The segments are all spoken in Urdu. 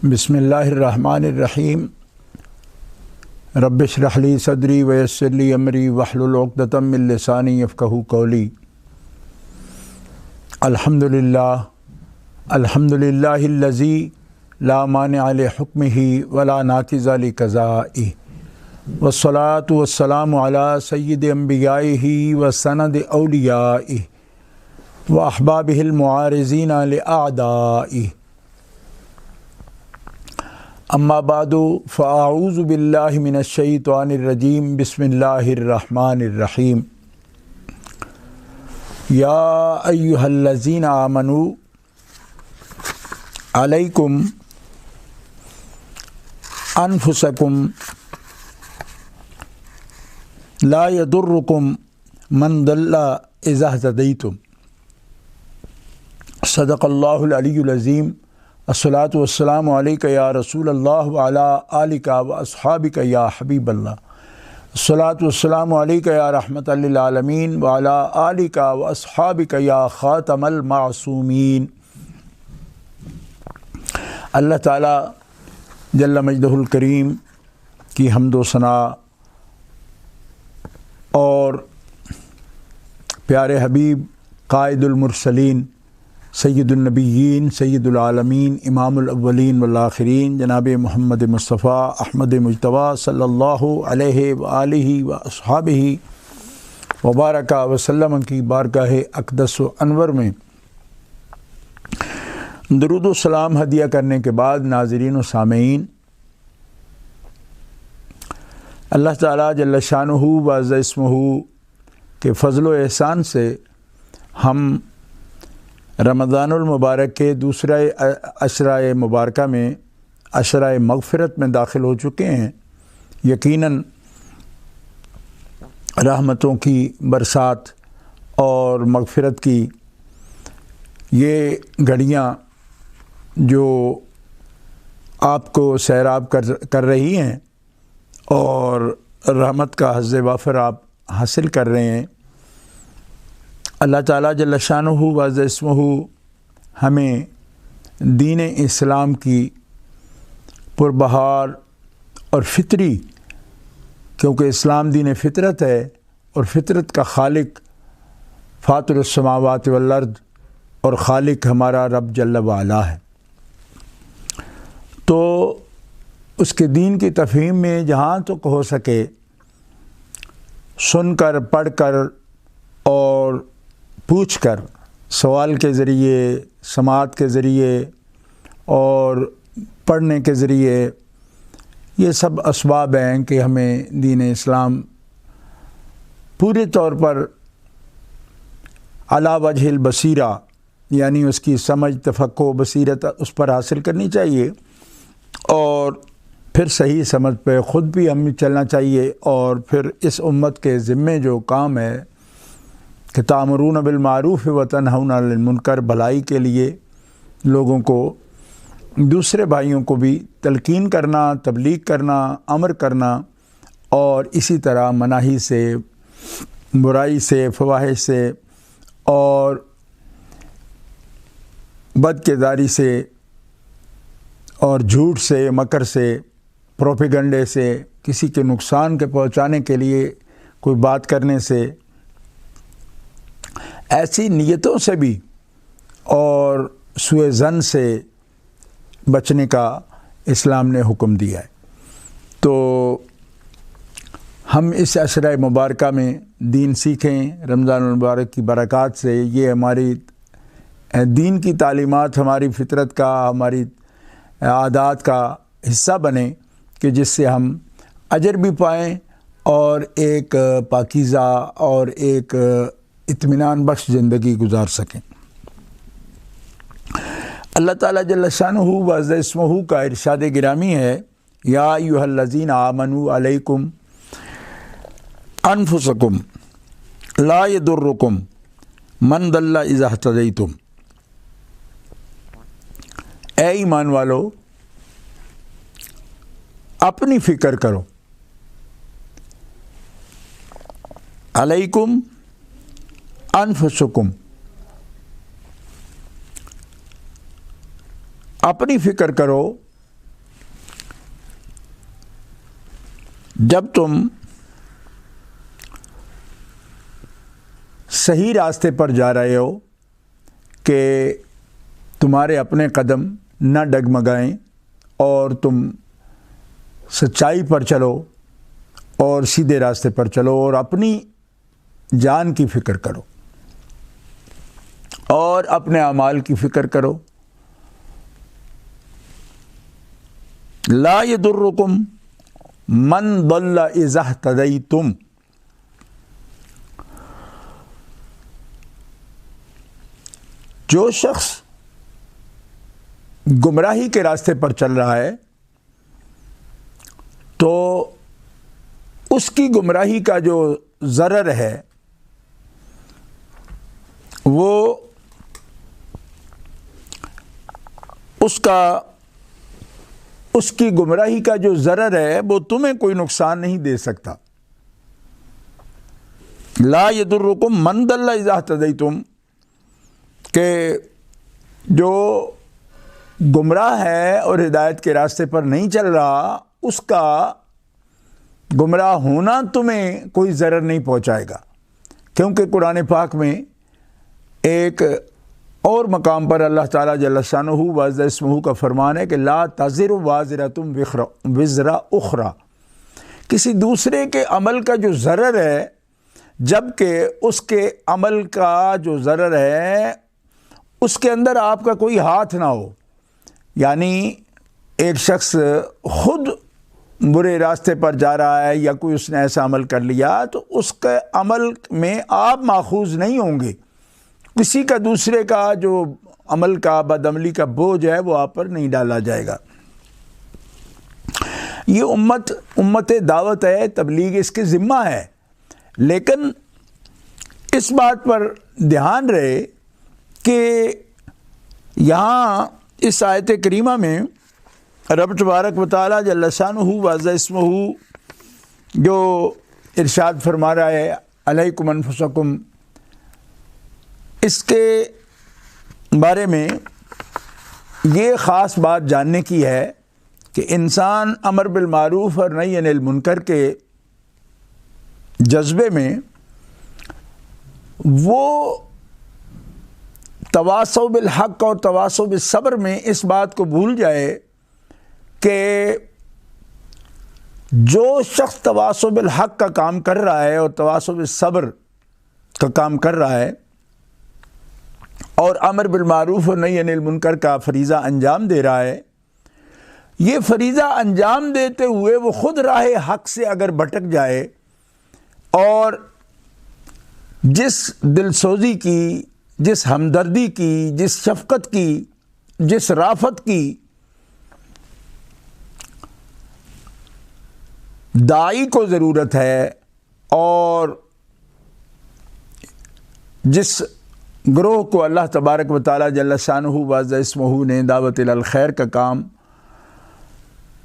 بسم اللہ الرحمن الرحیم رب اشرح لی صدری ویسر لی امری واحلل عقدۃ من لسانی یفقہوا قولی۔ الحمد للہ الذی لا مانع لحکمہ ولا ناقض لقضائہ والصلاۃ والسلام علی سید انبیائہ وسند اولیائہ واحبابہ المعارضین لاعدائہ، اما بعد فاعوذ باللہ من الشیطان الرجیم، بسم اللہ الرحمن الرحیم۔ یا ایہا الذین آمنوا علیکم انفسکم لا یضرکم من ضل اذا اہتدیتم، صدق اللہ العلی العظیم۔ الصلاۃ والسلام علیک یا رسول اللہ وعلی آلک و اصحابک یا حبیب اللہ، الصلاۃ والسلام علیک یا رحمۃ للعالمین وعلی آلک و اصحابک یا خاتم المعصومین۔ اللہ تعالیٰ جل مجدہ الکریم کی حمد و ثنا اور پیارے حبیب قائد المرسلین سید النبیین سید العالمین امام الاولین والآخرین جناب محمد مصطفیٰ احمد مجتبیٰ صلی اللہ علیہ وآلہ واصحابہ وبارک وسلم کی بارگاہ اقدس و انور میں درود و سلام ہدیہ کرنے کے بعد، ناظرین و سامعین، اللہ تعالیٰ جل شانہ و عز اسمہ کے فضل و احسان سے ہم رمضان المبارک کے دوسرے عشرۂ مبارکہ میں عشرۂ مغفرت میں داخل ہو چکے ہیں۔ یقیناً رحمتوں کی برسات اور مغفرت کی یہ گھڑیاں جو آپ کو سیراب کر رہی ہیں اور رحمت کا حظ وافر آپ حاصل کر رہے ہیں، اللہ تعالیٰ جل شانہ و عز اسمہ ہمیں دین اسلام کی پربہار اور فطری، کیونکہ اسلام دین فطرت ہے اور فطرت کا خالق فاطر السماوات والارض اور خالق ہمارا رب جل وعلا ہے، تو اس کے دین کی تفہیم میں جہاں تک ہو سکے سن کر، پڑھ کر اور پوچھ کر، سوال کے ذریعے، سماعت کے ذریعے اور پڑھنے کے ذریعے، یہ سب اسباب ہیں کہ ہمیں دین اسلام پورے طور پر علی وجہ البصیرہ، یعنی اس کی سمجھ، تفقہ و بصیرت اس پر حاصل کرنی چاہیے، اور پھر صحیح سمجھ پہ خود بھی ہمیں چلنا چاہیے، اور پھر اس امت کے ذمے جو کام ہے کہ تأمرون بالمعروف وتنہون عن المنکر، بھلائی کے لیے لوگوں کو، دوسرے بھائیوں کو بھی تلقین کرنا، تبلیغ کرنا، امر کرنا، اور اسی طرح مناہی سے، برائی سے، فواحش سے اور بد کرداری سے اور جھوٹ سے، مکر سے، پروپیگنڈے سے، کسی کے نقصان کے پہنچانے کے لیے کوئی بات کرنے سے، ایسی نیتوں سے بھی اور سوء ظن سے بچنے کا اسلام نے حکم دیا ہے۔ تو ہم اس عشرۂ مبارکہ میں دین سیکھیں، رمضان المبارک کی برکات سے یہ ہماری دین کی تعلیمات ہماری فطرت کا، ہماری عادات کا حصہ بنے، کہ جس سے ہم اجر بھی پائیں اور ایک پاکیزہ اور ایک اطمینان بخش زندگی گزار سکیں۔ اللہ تعالیٰ جل شانہ و عز اسمہ کا ارشاد گرامی ہے، یا ایھا الذین آمنوا علیکم انفسکم لا یضرکم من ضل اذا اہتدیتم، اے ایمان والو اپنی فکر کرو، علیکم انفسکم، اپنی فکر کرو جب تم صحیح راستے پر جا رہے ہو کہ تمہارے اپنے قدم نہ ڈگمگائیں اور تم سچائی پر چلو اور سیدھے راستے پر چلو اور اپنی جان کی فکر کرو اور اپنے اعمال کی فکر کرو. لا یضرکم من ضل اذا اہتدیتم. جو شخص گمراہی کے راستے پر چل رہا ہے تو اس کی گمراہی کا جو ضرر ہے وہ اس کی گمراہی کا جو ضرر ہے وہ تمہیں کوئی نقصان نہیں دے سکتا. لا یضرکم من ضل اذا اہتدیتم کہ جو گمراہ ہے اور ہدایت کے راستے پر نہیں چل رہا اس کا گمراہ ہونا تمہیں کوئی ضرر نہیں پہنچائے گا، کیونکہ قرآن پاک میں ایک اور مقام پر اللہ تعالیٰ جل شانہ وعز اسمہ کا فرمان ہے کہ لا تزر وازرۃ وزر اخری. کسی دوسرے کے عمل کا جو ضرر ہے جبکہ اس کے عمل کا جو ضرر ہے اس کے اندر آپ کا کوئی ہاتھ نہ ہو. یعنی ایک شخص خود برے راستے پر جا رہا ہے یا کوئی اس نے ایسا عمل کر لیا تو اس کے عمل میں آپ ماخوذ نہیں ہوں گے. کسی کا دوسرے کا جو عمل کا بدعملی کا بوجھ ہے وہ آپ پر نہیں ڈالا جائے گا. یہ امت دعوت ہے، تبلیغ اس کے ذمہ ہے، لیکن اس بات پر دھیان رہے کہ یہاں اس آیت کریمہ میں رب تبارک و تعالیٰ جل شانہ وعز اسمہ جو ارشاد فرما رہا ہے علیکم انفسکم، اس کے بارے میں یہ خاص بات جاننے کی ہے کہ انسان امر بالمعروف اور نہی عن المنکر کے جذبے میں وہ تواصو بالحق اور تواصو بالصبر میں اس بات کو بھول جائے کہ جو شخص تواصو بالحق کا کام کر رہا ہے اور تواصو بالصبر کا کام کر رہا ہے اور امر بالمعروف اور نہی عن المنکر کا فریضہ انجام دے رہا ہے، یہ فریضہ انجام دیتے ہوئے وہ خود راہ حق سے اگر بھٹک جائے اور جس دلسوزی کی، جس ہمدردی کی، جس شفقت کی، جس رافت کی داعی کو ضرورت ہے اور جس گروہ کو اللہ تبارک و تعالیٰ جل شانہ وعز اسمہ نے دعوت الی الخیر کا کام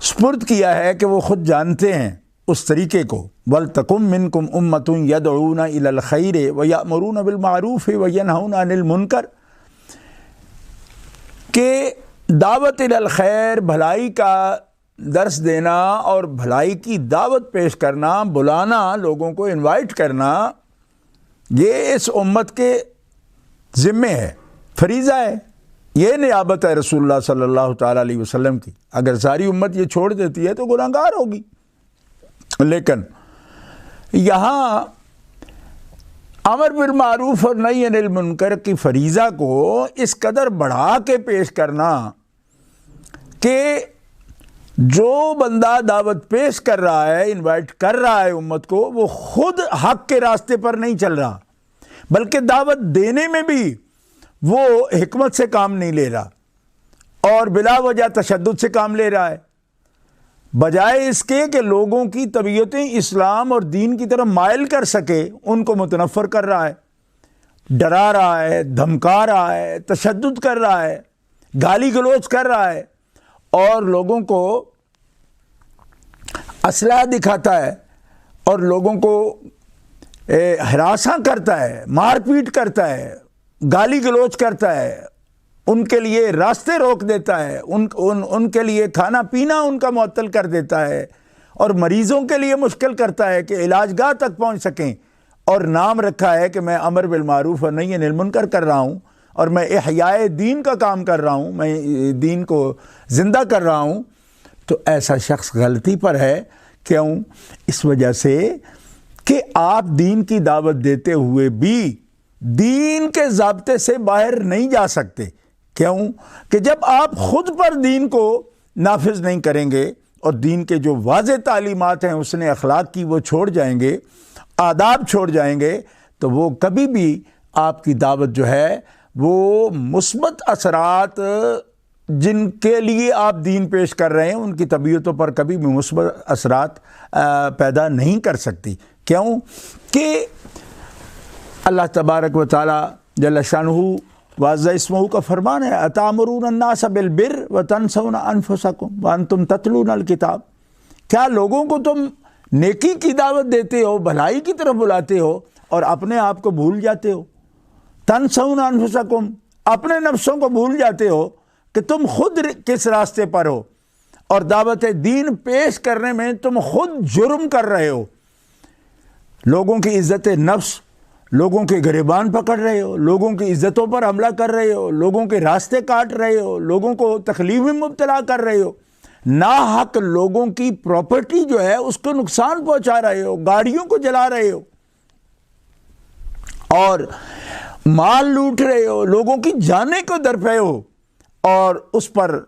سپرد کیا ہے کہ وہ خود جانتے ہیں اس طریقے کو، وَلْتَكُن مِّنْكُمْ أُمَّةٌ يَدْعُونَ إِلَى الْخَيْرِ وَيَأْمُرُونَ بِالْمَعْرُوفِ وَيَنْهَوْنَ عَنِ الْمُنْكَرِ، کہ دعوت الی الخیر، بھلائی کا درس دینا اور بھلائی کی دعوت پیش کرنا، بلانا، لوگوں کو انوائٹ کرنا، یہ اس امت کے ذمے ہے، فریضہ ہے، یہ نیابت ہے رسول اللہ صلی اللہ تعالیٰ علیہ وسلم کی. اگر ساری امت یہ چھوڑ دیتی ہے تو گناہگار ہوگی. لیکن یہاں امر بالمعروف اور نہی عن المنکر کی فریضہ کو اس قدر بڑھا کے پیش کرنا کہ جو بندہ دعوت پیش کر رہا ہے، انوائٹ کر رہا ہے امت کو، وہ خود حق کے راستے پر نہیں چل رہا بلکہ دعوت دینے میں بھی وہ حکمت سے کام نہیں لے رہا اور بلا وجہ تشدد سے کام لے رہا ہے، بجائے اس کے کہ لوگوں کی طبیعتیں اسلام اور دین کی طرف مائل کر سکے ان کو متنفر کر رہا ہے، ڈرا رہا ہے، دھمکا رہا ہے، تشدد کر رہا ہے، گالی گلوچ کر رہا ہے اور لوگوں کو اسلحہ دکھاتا ہے اور لوگوں کو ہراساں کرتا ہے، مار پیٹ کرتا ہے، گالی گلوچ کرتا ہے، ان کے لیے راستے روک دیتا ہے، ان کے لیے کھانا پینا ان کا معطل کر دیتا ہے اور مریضوں کے لیے مشکل کرتا ہے کہ علاج گاہ تک پہنچ سکیں، اور نام رکھا ہے کہ میں امر بالمعروف اور نہی عن المنکر کر رہا ہوں، اور میں احیاء دین کا کام کر رہا ہوں، میں دین کو زندہ کر رہا ہوں، تو ایسا شخص غلطی پر ہے۔ کیوں؟ اس وجہ سے کہ آپ دین کی دعوت دیتے ہوئے بھی دین کے ضابطے سے باہر نہیں جا سکتے۔ کیوں؟ کہ جب آپ خود پر دین کو نافذ نہیں کریں گے اور دین کے جو واضح تعلیمات ہیں حسن اخلاق کی وہ چھوڑ جائیں گے، آداب چھوڑ جائیں گے، تو وہ کبھی بھی آپ کی دعوت جو ہے وہ مثبت اثرات جن کے لیے آپ دین پیش کر رہے ہیں ان کی طبیعتوں پر کبھی بھی مثبت اثرات پیدا نہیں کر سکتی۔ کیوں؟ کہ اللہ تبارک و تعالی جل شانہ واضح اسمہ کا فرمان ہے، اتامرون الناس بالبر وتنسون انفسکم وانتم تتلون الکتاب۔ کیا لوگوں کو تم نیکی کی دعوت دیتے ہو، بھلائی کی طرف بلاتے ہو، اور اپنے آپ کو بھول جاتے ہو؟ تنسون انفسکم، اپنے نفسوں کو بھول جاتے ہو کہ تم خود کس راستے پر ہو، اور دعوت دین پیش کرنے میں تم خود جرم کر رہے ہو، لوگوں کی عزت نفس، لوگوں کے گریبان پکڑ رہے ہو، لوگوں کی عزتوں پر حملہ کر رہے ہو، لوگوں کے راستے کاٹ رہے ہو، لوگوں کو تکلیف میں مبتلا کر رہے ہو، ناحق لوگوں کی پراپرٹی جو ہے اس کو نقصان پہنچا رہے ہو، گاڑیوں کو جلا رہے ہو اور مال لوٹ رہے ہو، لوگوں کی جانیں کو درپے ہو، اور اس پر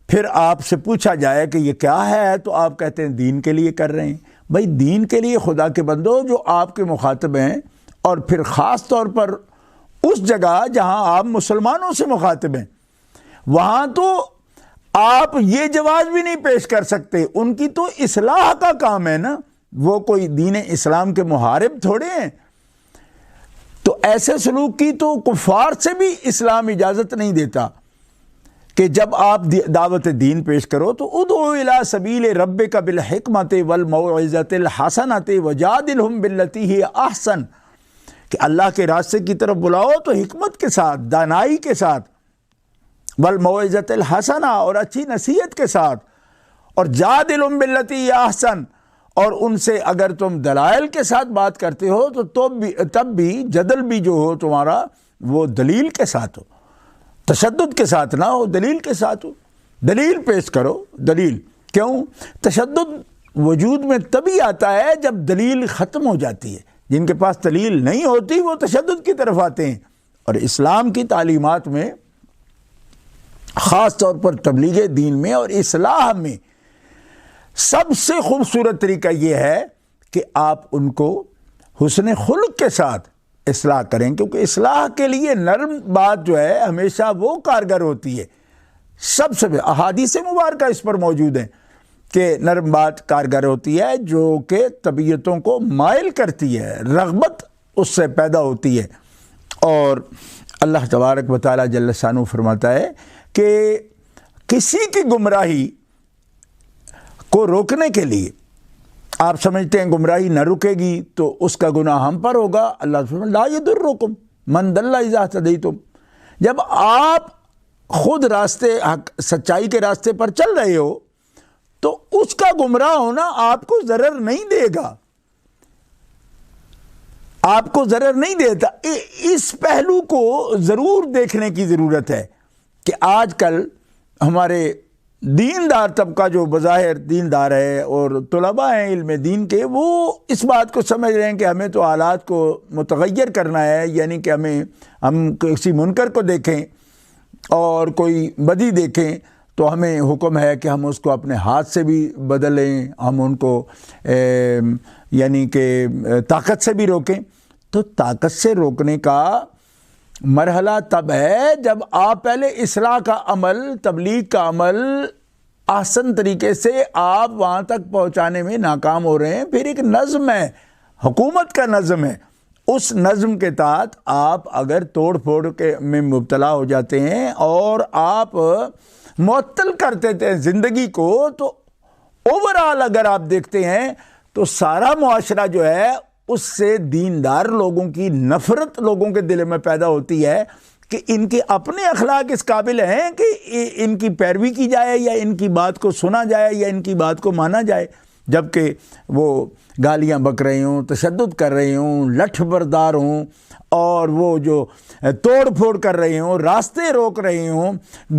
پھر آپ سے پوچھا جائے کہ یہ کیا ہے تو آپ کہتے ہیں دین کے لیے کر رہے ہیں۔ بھائی دین کے لیے خدا کے بندو جو آپ کے مخاطب ہیں، اور پھر خاص طور پر اس جگہ جہاں آپ مسلمانوں سے مخاطب ہیں، وہاں تو آپ یہ جواز بھی نہیں پیش کر سکتے، ان کی تو اصلاح کا کام ہے نا، وہ کوئی دین اسلام کے محارب تھوڑے ہیں۔ تو ایسے سلوک کی تو کفار سے بھی اسلام اجازت نہیں دیتا کہ جب آپ دعوت دین پیش کرو تو ادعو الی سبیل ربک بالحکمت والموعظۃ الحسنۃ وجادلہم باللتی ہی احسن، کہ اللہ کے راستے کی طرف بلاؤ تو حکمت کے ساتھ، دانائی کے ساتھ، والموعظۃ الحسنہ، اور اچھی نصیحت کے ساتھ، اور جادلہم باللتی ہی احسن، اور ان سے اگر تم دلائل کے ساتھ بات کرتے ہو تو تب بھی جدل بھی جو ہو تمہارا وہ دلیل کے ساتھ ہو، تشدد کے ساتھ نہ ہو، دلیل کے ساتھ ہو، دلیل پیش کرو۔ دلیل کیوں؟ تشدد وجود میں تبھی آتا ہے جب دلیل ختم ہو جاتی ہے، جن کے پاس دلیل نہیں ہوتی وہ تشدد کی طرف آتے ہیں۔ اور اسلام کی تعلیمات میں خاص طور پر تبلیغ دین میں اور اصلاح میں سب سے خوبصورت طریقہ یہ ہے کہ آپ ان کو حسن خلق کے ساتھ اصلاح کریں، کیونکہ اصلاح کے لیے نرم بات جو ہے ہمیشہ وہ کارگر ہوتی ہے۔ سب سے احادیث مبارکہ اس پر موجود ہیں کہ نرم بات کارگر ہوتی ہے، جو کہ طبیعتوں کو مائل کرتی ہے، رغبت اس سے پیدا ہوتی ہے۔ اور اللہ تبارک و تعالی جل شانہ فرماتا ہے کہ کسی کی گمراہی کو روکنے کے لیے آپ سمجھتے ہیں گمراہی نہ رکے گی تو اس کا گناہ ہم پر ہوگا، اللہ فرماتا لا یضرکم من ضل اذا اہتدیتم، جب آپ خود راستے حق سچائی کے راستے پر چل رہے ہو تو اس کا گمراہ ہونا آپ کو ضرر نہیں دے گا، آپ کو ضرر نہیں دیتا۔ اس پہلو کو ضرور دیکھنے کی ضرورت ہے کہ آج کل ہمارے دیندار طبقہ جو بظاہر دیندار ہے اور طلباء ہیں علم دین کے، وہ اس بات کو سمجھ رہے ہیں کہ ہمیں تو حالات کو متغیر کرنا ہے، یعنی کہ ہم کسی منکر کو دیکھیں اور کوئی بدی دیکھیں تو ہمیں حکم ہے کہ ہم اس کو اپنے ہاتھ سے بھی بدلیں، ہم ان کو یعنی کہ طاقت سے بھی روکیں۔ تو طاقت سے روکنے کا مرحلہ تب ہے جب آپ پہلے اصلاح کا عمل، تبلیغ کا عمل احسن طریقے سے آپ وہاں تک پہنچانے میں ناکام ہو رہے ہیں۔ پھر ایک نظم ہے، حکومت کا نظم ہے، اس نظم کے تحت آپ اگر توڑ پھوڑ میں مبتلا ہو جاتے ہیں اور آپ معطل کر دیتے ہیں زندگی کو، تو اوورآل اگر آپ دیکھتے ہیں تو سارا معاشرہ جو ہے اس سے دیندار لوگوں کی نفرت لوگوں کے دل میں پیدا ہوتی ہے کہ ان کے اپنے اخلاق اس قابل ہیں کہ ان کی پیروی کی جائے یا ان کی بات کو سنا جائے یا ان کی بات کو مانا جائے۔ جبکہ وہ گالیاں بک رہے ہوں، تشدد کر رہے ہوں، لٹھ بردار ہوں، اور وہ جو توڑ پھوڑ کر رہے ہوں، راستے روک رہے ہوں،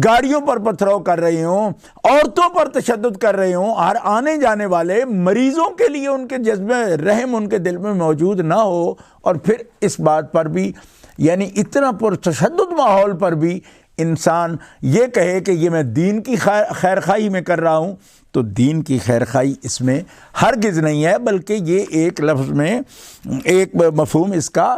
گاڑیوں پر پتھراؤ کر رہے ہوں، عورتوں پر تشدد کر رہے ہوں، ہر آنے جانے والے مریضوں کے لیے ان کے جذبہ رحم ان کے دل میں موجود نہ ہو، اور پھر اس بات پر بھی یعنی اتنا پرتشدد ماحول پر بھی انسان یہ کہے کہ یہ میں دین کی خیر خواہی میں کر رہا ہوں، تو دین کی خیر خواہی اس میں ہرگز نہیں ہے، بلکہ یہ ایک لفظ میں ایک مفہوم اس کا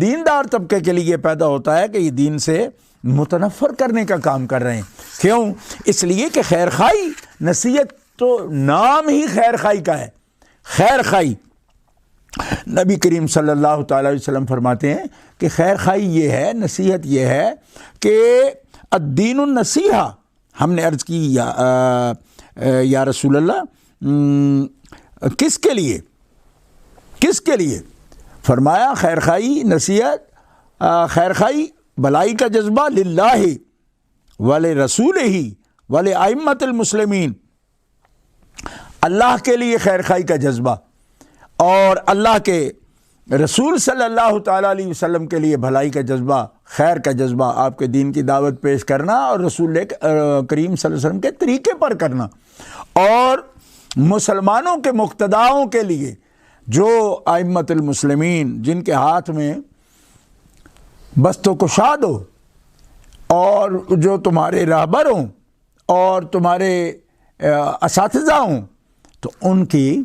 دیندار طبقے کے لیے پیدا ہوتا ہے کہ یہ دین سے متنفر کرنے کا کام کر رہے ہیں۔ کیوں؟ اس لیے کہ خیر خواہی، نصیحت تو نام ہی خیر خواہی کا ہے۔ خیر خواہی، نبی کریم صلی اللہ تعالی علیہ وسلم فرماتے ہیں کہ خیر خواہی یہ ہے، نصیحت یہ ہے کہ الدین النصیحہ۔ ہم نے عرض کی یا رسول اللہ کس کے لیے؟ کس کے لیے؟ فرمایا خیر خواہی، نصیحت، خیر خواہی، بھلائی کا جذبہ للہ ولرسولہ ولائمۃ المسلمین، اللہ کے لیے خیر خواہی کا جذبہ، اور اللہ کے رسول صلی اللہ تعالیٰ علیہ وسلم کے لیے بھلائی کا جذبہ، خیر کا جذبہ، آپ کے دین کی دعوت پیش کرنا اور رسول کریم صلی اللہ علیہ وسلم کے طریقے پر کرنا، اور مسلمانوں کے مقتداؤں کے لیے جو ائمۃ المسلمین، جن کے ہاتھ میں بست و کشاد ہو، اور جو تمہارے راہبر ہوں اور تمہارے اساتذہ ہوں، تو ان کی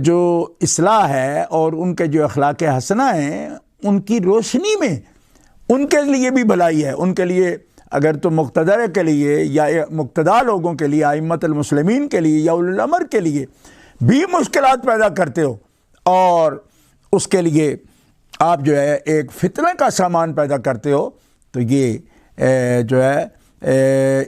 جو اصلاح ہے اور ان کے جو اخلاق حسنہ ہیں، ان کی روشنی میں ان کے لیے بھی بھلائی ہے۔ ان کے لیے اگر تم مقتدر کے لیے یا مقتدا لوگوں کے لیے، ائمۃ المسلمین کے لیے یا اولی الامر کے لیے بھی مشکلات پیدا کرتے ہو، اور اس کے لیے آپ جو ہے ایک فتنہ کا سامان پیدا کرتے ہو، تو یہ جو ہے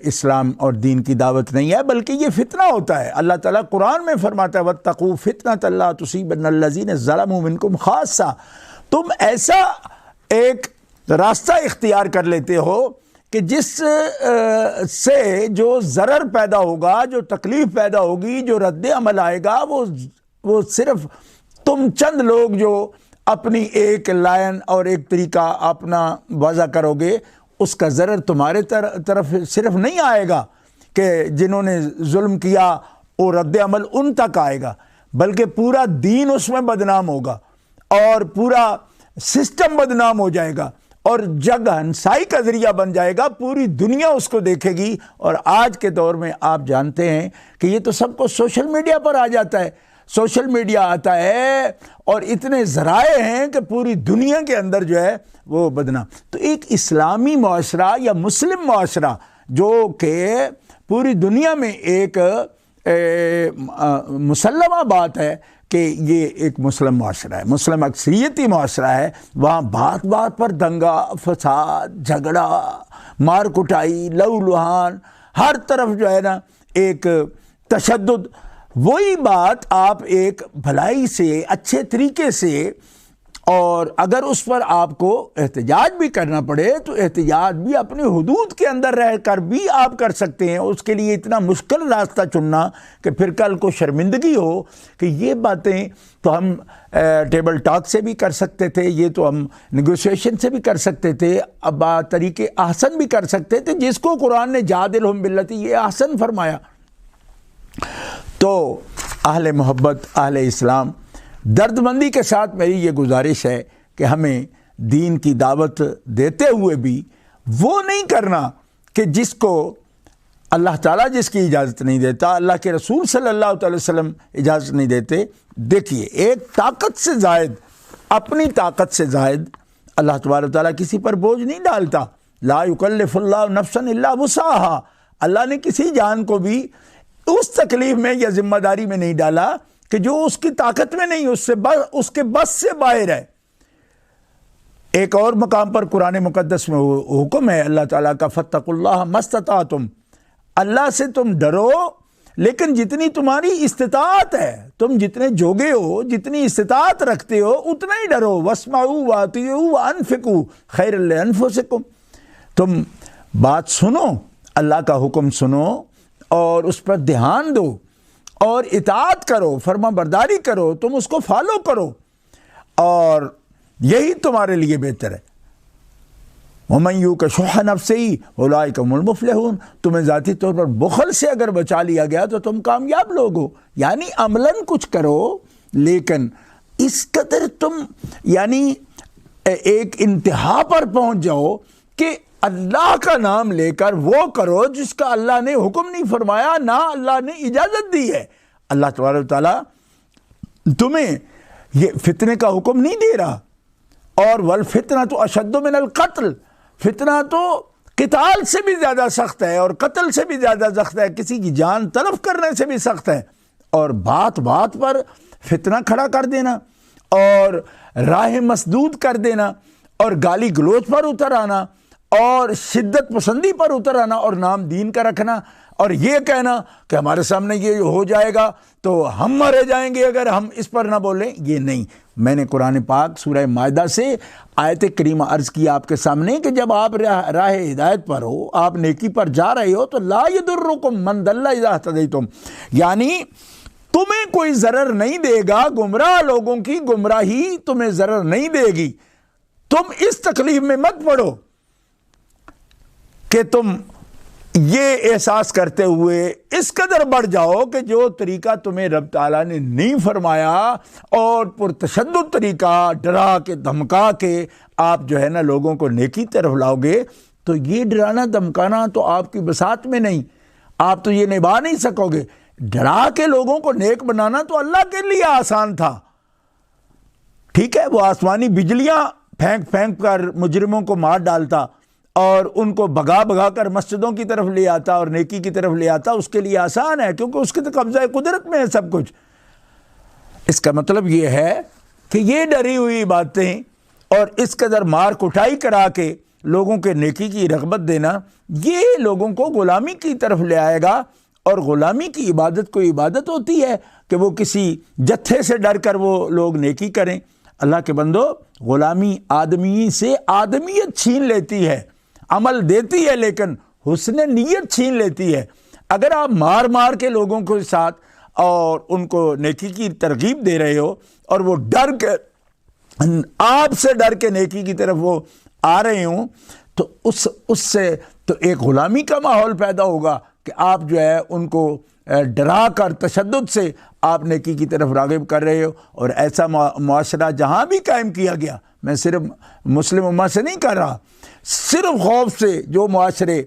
اسلام اور دین کی دعوت نہیں ہے، بلکہ یہ فتنہ ہوتا ہے۔ اللہ تعالیٰ قرآن میں فرماتا ہے وَاتَّقُوا فِتْنَةً لَا تُصِيبَنَّ الَّذِينَ ظَلَمُوا مِنْكُمْ خَاصَّةً۔ تم ایسا ایک راستہ اختیار کر لیتے ہو کہ جس سے جو ضرر پیدا ہوگا، جو تکلیف پیدا ہوگی، جو رد عمل آئے گا، وہ صرف تم چند لوگ جو اپنی ایک لائن اور ایک طریقہ اپنا وضع کرو گے، اس کا ضرر تمہارے طرف صرف نہیں آئے گا کہ جنہوں نے ظلم کیا اور رد عمل ان تک آئے گا، بلکہ پورا دین اس میں بدنام ہوگا، اور پورا سسٹم بدنام ہو جائے گا، اور جگ ہنسائی کا ذریعہ بن جائے گا، پوری دنیا اس کو دیکھے گی۔ اور آج کے دور میں آپ جانتے ہیں کہ یہ تو سب کو سوشل میڈیا پر آ جاتا ہے، سوشل میڈیا آتا ہے اور اتنے ذرائع ہیں کہ پوری دنیا کے اندر جو ہے وہ بدنام۔ تو ایک اسلامی معاشرہ یا مسلم معاشرہ جو کہ پوری دنیا میں ایک مسلمہ بات ہے کہ یہ ایک مسلم معاشرہ ہے، مسلم اکثریتی معاشرہ ہے، وہاں بات بات پر دنگا فساد، جھگڑا، مار کٹائی، لہو لہان، ہر طرف جو ہے نا ایک تشدد۔ وہی بات آپ ایک بھلائی سے، اچھے طریقے سے، اور اگر اس پر آپ کو احتجاج بھی کرنا پڑے تو احتجاج بھی اپنی حدود کے اندر رہ کر بھی آپ کر سکتے ہیں۔ اس کے لیے اتنا مشکل راستہ چننا کہ پھر کل کو شرمندگی ہو کہ یہ باتیں تو ہم ٹیبل ٹاک سے بھی کر سکتے تھے، یہ تو ہم نیگوشیشن سے بھی کر سکتے تھے، اب طریقے احسن بھی کر سکتے تھے، جس کو قرآن نے جادلہم باللتی یہ احسن فرمایا۔ تو اہل محبت، اہل اسلام، درد مندی کے ساتھ میری یہ گزارش ہے کہ ہمیں دین کی دعوت دیتے ہوئے بھی وہ نہیں کرنا کہ جس کو اللہ تعالیٰ جس کی اجازت نہیں دیتا، اللہ کے رسول صلی اللہ علیہ وسلم اجازت نہیں دیتے۔ دیکھیے، ایک طاقت سے زائد، اپنی طاقت سے زائد اللہ تبارک و تعالیٰ کسی پر بوجھ نہیں ڈالتا۔ لا یکلف اللہ نفسا الا وسعها، اللہ نے کسی جان کو بھی اس تکلیف میں یا ذمہ داری میں نہیں ڈالا کہ جو اس کی طاقت میں نہیں، اس کے بس سے باہر ہے۔ ایک اور مقام پر قرآن مقدس میں حکم ہے اللہ تعالیٰ کا فاتقوا اللہ ما استطعتم، اللہ سے تم ڈرو لیکن جتنی تمہاری استطاعت ہے، تم جتنے جوگے ہو، جتنی استطاعت رکھتے ہو اتنا ہی ڈرو۔ واسمعوا واطیعوا وانفقوا خیر لانفسکم، تم بات سنو، اللہ کا حکم سنو اور اس پر دھیان دو، اور اطاعت کرو، فرما برداری کرو، تم اس کو فالو کرو، اور یہی تمہارے لیے بہتر ہے۔ وَمَن يُوقَ شُحَّ نَفْسِهِ أُولَٰئِكَ هُمُ الْمُفْلِحُونَ۔ تمہیں ذاتی طور پر بخل سے اگر بچا لیا گیا تو تم کامیاب لوگ ہو۔ یعنی عملاً کچھ کرو، لیکن اس قدر تم یعنی ایک انتہا پر پہنچ جاؤ کہ اللہ کا نام لے کر وہ کرو جس کا اللہ نے حکم نہیں فرمایا، نہ اللہ نے اجازت دی ہے۔ اللہ تبارک و تعالیٰ تمہیں یہ فتنے کا حکم نہیں دے رہا، اور والفتنہ اشد من القتل، فتنہ تو قتال سے بھی زیادہ سخت ہے، اور قتل سے بھی زیادہ سخت ہے، کسی کی جان تلف کرنے سے بھی سخت ہے۔ اور بات بات پر فتنہ کھڑا کر دینا، اور راہ مسدود کر دینا، اور گالی گلوچ پر اتر آنا، اور شدت پسندی پر اتر آنا، اور نام دین کا رکھنا، اور یہ کہنا کہ ہمارے سامنے یہ ہو جائے گا تو ہم مرے جائیں گے اگر ہم اس پر نہ بولیں، یہ نہیں۔ میں نے قرآن پاک سورہ مائدہ سے آیت کریمہ عرض کی آپ کے سامنے کہ جب آپ راہ ہدایت پر ہو، آپ نیکی پر جا رہے ہو، تو لا یضرکم من ضل اذا اہتدیتم، یعنی تمہیں کوئی ضرر نہیں دے گا، گمراہ لوگوں کی گمراہی تمہیں ضرر نہیں دے گی۔ تم اس تکلیف میں مت پڑو کہ تم یہ احساس کرتے ہوئے اس قدر بڑھ جاؤ کہ جو طریقہ تمہیں رب تعالیٰ نے نہیں فرمایا، اور پرتشدد طریقہ ڈرا کے دھمکا کے آپ جو ہے نا لوگوں کو نیکی طرف لاؤ گے، تو یہ ڈرانا دھمکانا تو آپ کی بساط میں نہیں، آپ تو یہ نبھا نہیں سکو گے۔ ڈرا کے لوگوں کو نیک بنانا تو اللہ کے لیے آسان تھا، ٹھیک ہے، وہ آسمانی بجلیاں پھینک پھینک کر مجرموں کو مار ڈالتا، اور ان کو بھگا بھگا کر مسجدوں کی طرف لے آتا اور نیکی کی طرف لے آتا، اس کے لیے آسان ہے، کیونکہ اس کے تو قبضہ قدرت میں ہے سب کچھ۔ اس کا مطلب یہ ہے کہ یہ ڈری ہوئی باتیں اور اس قدر مار کٹائی کرا کے لوگوں کے نیکی کی رغبت دینا، یہ لوگوں کو غلامی کی طرف لے آئے گا، اور غلامی کی عبادت کوئی عبادت ہوتی ہے کہ وہ کسی جتھے سے ڈر کر وہ لوگ نیکی کریں؟ اللہ کے بندو، غلامی آدمی سے آدمیت چھین لیتی ہے، عمل دیتی ہے لیکن حسن نیت چھین لیتی ہے۔ اگر آپ مار مار کے لوگوں کے ساتھ اور ان کو نیکی کی ترغیب دے رہے ہو، اور وہ ڈر کے آپ سے ڈر کے نیکی کی طرف وہ آ رہے ہوں، تو اس سے تو ایک غلامی کا ماحول پیدا ہوگا کہ آپ جو ہے ان کو ڈرا کر تشدد سے آپ نیکی کی طرف راغب کر رہے ہو۔ اور ایسا معاشرہ جہاں بھی قائم کیا گیا، میں صرف مسلم امت سے نہیں کر رہا، صرف خوف سے جو معاشرے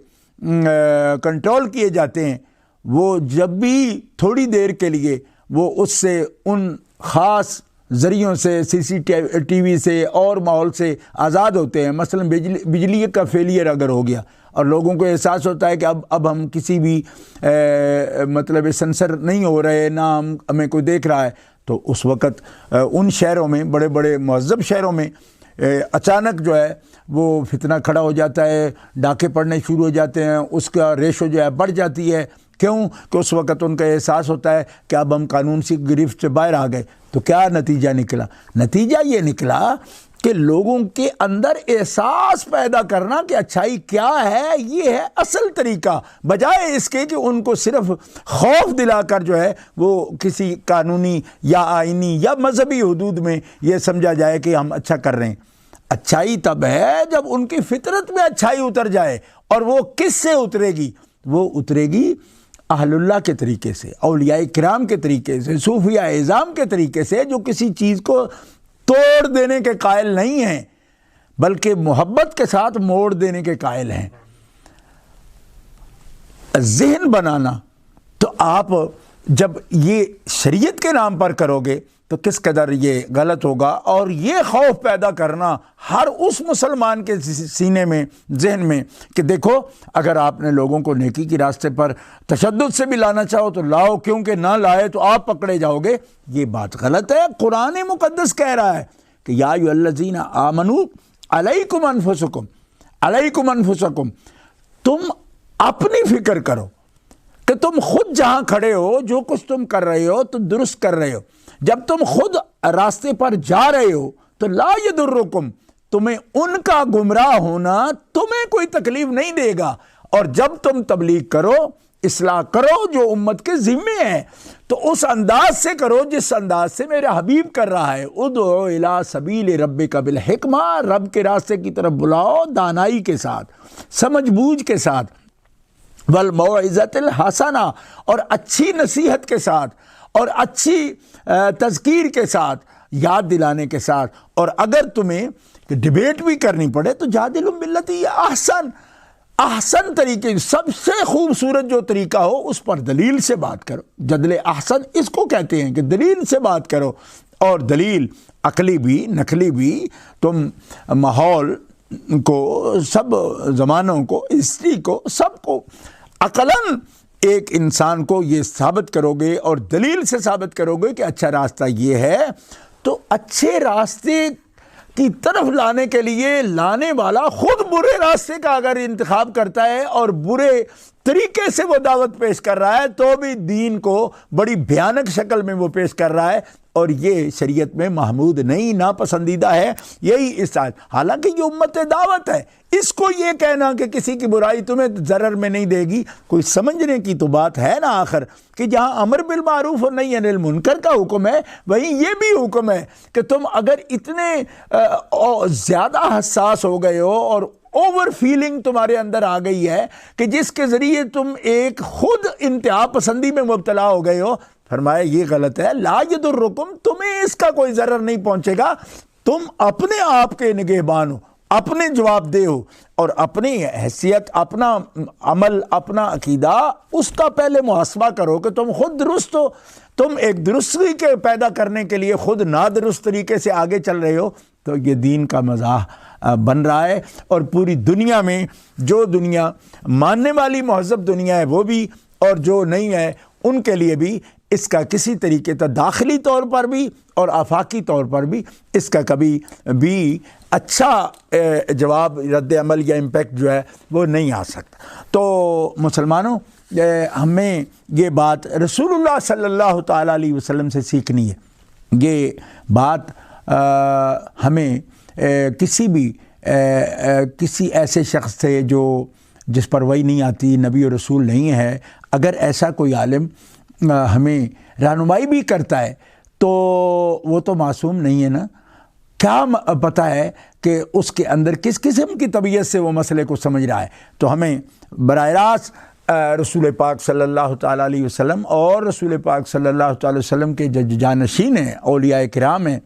کنٹرول کیے جاتے ہیں، وہ جب بھی تھوڑی دیر کے لیے وہ اس سے ان خاص ذریعوں سے سی سی ٹی وی سے اور ماحول سے آزاد ہوتے ہیں۔ مثلا بجلی کا فیلئر اگر ہو گیا اور لوگوں کو احساس ہوتا ہے کہ اب ہم کسی بھی مطلب سنسر نہیں ہو رہے، نہ ہمیں کوئی دیکھ رہا ہے، تو اس وقت ان شہروں میں، بڑے بڑے مہذب شہروں میں اچانک جو ہے وہ فتنہ کھڑا ہو جاتا ہے، ڈاکے پڑنے شروع ہو جاتے ہیں، اس کا ریشو جو ہے بڑھ جاتی ہے۔ کیوں؟ کہ اس وقت ان کا احساس ہوتا ہے کہ اب ہم قانون سے گرفت سے باہر آ گئے۔ تو کیا نتیجہ نکلا؟ نتیجہ یہ نکلا کہ لوگوں کے اندر احساس پیدا کرنا کہ اچھائی کیا ہے، یہ ہے اصل طریقہ، بجائے اس کے کہ ان کو صرف خوف دلا کر جو ہے وہ کسی قانونی یا آئینی یا مذہبی حدود میں یہ سمجھا جائے کہ ہم اچھا کر رہے ہیں۔ اچھائی تب ہے جب ان کی فطرت میں اچھائی اتر جائے، اور وہ کس سے اترے گی؟ وہ اترے گی اہل اللہ کے طریقے سے، اولیاء کرام کے طریقے سے، صوفیاء اعظام کے طریقے سے، جو کسی چیز کو توڑ دینے کے قائل نہیں ہیں بلکہ محبت کے ساتھ موڑ دینے کے قائل ہیں۔ ذہن بنانا تو آپ جب یہ شریعت کے نام پر کرو گے تو کس قدر یہ غلط ہوگا، اور یہ خوف پیدا کرنا ہر اس مسلمان کے سینے میں، ذہن میں، کہ دیکھو اگر آپ نے لوگوں کو نیکی کی راستے پر تشدد سے بھی لانا چاہو تو لاؤ، کیونکہ نہ لائے تو آپ پکڑے جاؤ گے، یہ بات غلط ہے۔ قرآن مقدس کہہ رہا ہے کہ یا ایھا الذین آمنوا علیکم انفسکم، علیکم انفسکم، تم اپنی فکر کرو کہ تم خود جہاں کھڑے ہو، جو کچھ تم کر رہے ہو تو درست کر رہے ہو۔ جب تم خود راستے پر جا رہے ہو تو لا یضرکم، تمہیں ان کا گمراہ ہونا تمہیں کوئی تکلیف نہیں دے گا، اور جب تم تبلیغ کرو اصلاح کرو جو امت کے ذمے ہیں، تو اس انداز سے کرو جس انداز سے میرا حبیب کر رہا ہے۔ ادعو الی سبیل ربک بالحکمہ، رب کے راستے کی طرف بلاؤ دانائی کے ساتھ، سمجھ بوجھ کے ساتھ، والموعظۃ الحسنہ، اور اچھی نصیحت کے ساتھ، اور اچھی تذکیر کے ساتھ، یاد دلانے کے ساتھ۔ اور اگر تمہیں ڈیبیٹ بھی کرنی پڑے تو جادلوا باللتی احسن طریقے، سب سے خوبصورت جو طریقہ ہو اس پر دلیل سے بات کرو۔ جدل احسن اس کو کہتے ہیں کہ دلیل سے بات کرو، اور دلیل عقلی بھی نقلی بھی۔ تم ماحول کو، سب زمانوں کو، ہسٹری کو، سب کو عقلاً ایک انسان کو یہ ثابت کرو گے اور دلیل سے ثابت کرو گے کہ اچھا راستہ یہ ہے، تو اچھے راستے کی طرف لانے کے لیے لانے والا خود برے راستے کا اگر انتخاب کرتا ہے اور برے طریقے سے وہ دعوت پیش کر رہا ہے، تو بھی دین کو بڑی بھیانک شکل میں وہ پیش کر رہا ہے، اور یہ شریعت میں محمود نہیں، ناپسندیدہ ہے۔ یہی اس آیت، حالانکہ یہ امت دعوت ہے، اس کو یہ کہنا کہ کسی کی برائی تمہیں ضرر میں نہیں دے گی، کوئی سمجھنے کی تو بات ہے نا آخر، کہ جہاں امر بالمعروف اور نہی عن المنکر کا حکم ہے، وہیں یہ بھی حکم ہے کہ تم اگر اتنے زیادہ حساس ہو گئے ہو اور اوور فیلنگ تمہارے اندر آ گئی ہے کہ جس کے ذریعے تم ایک خود انتہا پسندی میں مبتلا ہو گئے ہو، فرمایا یہ غلط ہے۔ لا یضرکم، تمہیں اس کا کوئی ضرر نہیں پہنچے گا، تم اپنے آپ کے نگہبان ہو، اپنے جواب دہ ہو، اور اپنی حیثیت، اپنا عمل، اپنا عقیدہ، اس کا پہلے محاسبہ کرو کہ تم خود درست ہو۔ تم ایک درستی کے پیدا کرنے کے لیے خود نادرست طریقے سے آگے چل رہے ہو، تو یہ دین کا مزاح بن رہا ہے۔ اور پوری دنیا میں جو دنیا ماننے والی مہذب دنیا ہے وہ بھی، اور جو نہیں ہے ان کے لیے بھی اس کا کسی طریقے سے داخلی طور پر بھی اور آفاقی طور پر بھی اس کا کبھی بھی اچھا جواب، رد عمل یا امپیکٹ جو ہے وہ نہیں آ سکتا۔ تو مسلمانوں، ہمیں یہ بات رسول اللہ صلی اللہ تعالیٰ علیہ وسلم سے سیکھنی ہے۔ یہ بات ہمیں کسی ایسے شخص سے جس پر وحی نہیں آتی، نبی و رسول نہیں ہے، اگر ایسا کوئی عالم ہمیں رہنمائی بھی کرتا ہے تو وہ تو معصوم نہیں ہے نا۔ کیا پتہ ہے کہ اس کے اندر کس قسم کی طبیعت سے وہ مسئلے کو سمجھ رہا ہے۔ تو ہمیں براہ راست رسول پاک صلی اللہ تعالیٰ علیہ وسلم اور رسول پاک صلی اللہ تعالیٰ علیہ وسلم کے جانشین ہیں، اولیاء کرام ہیں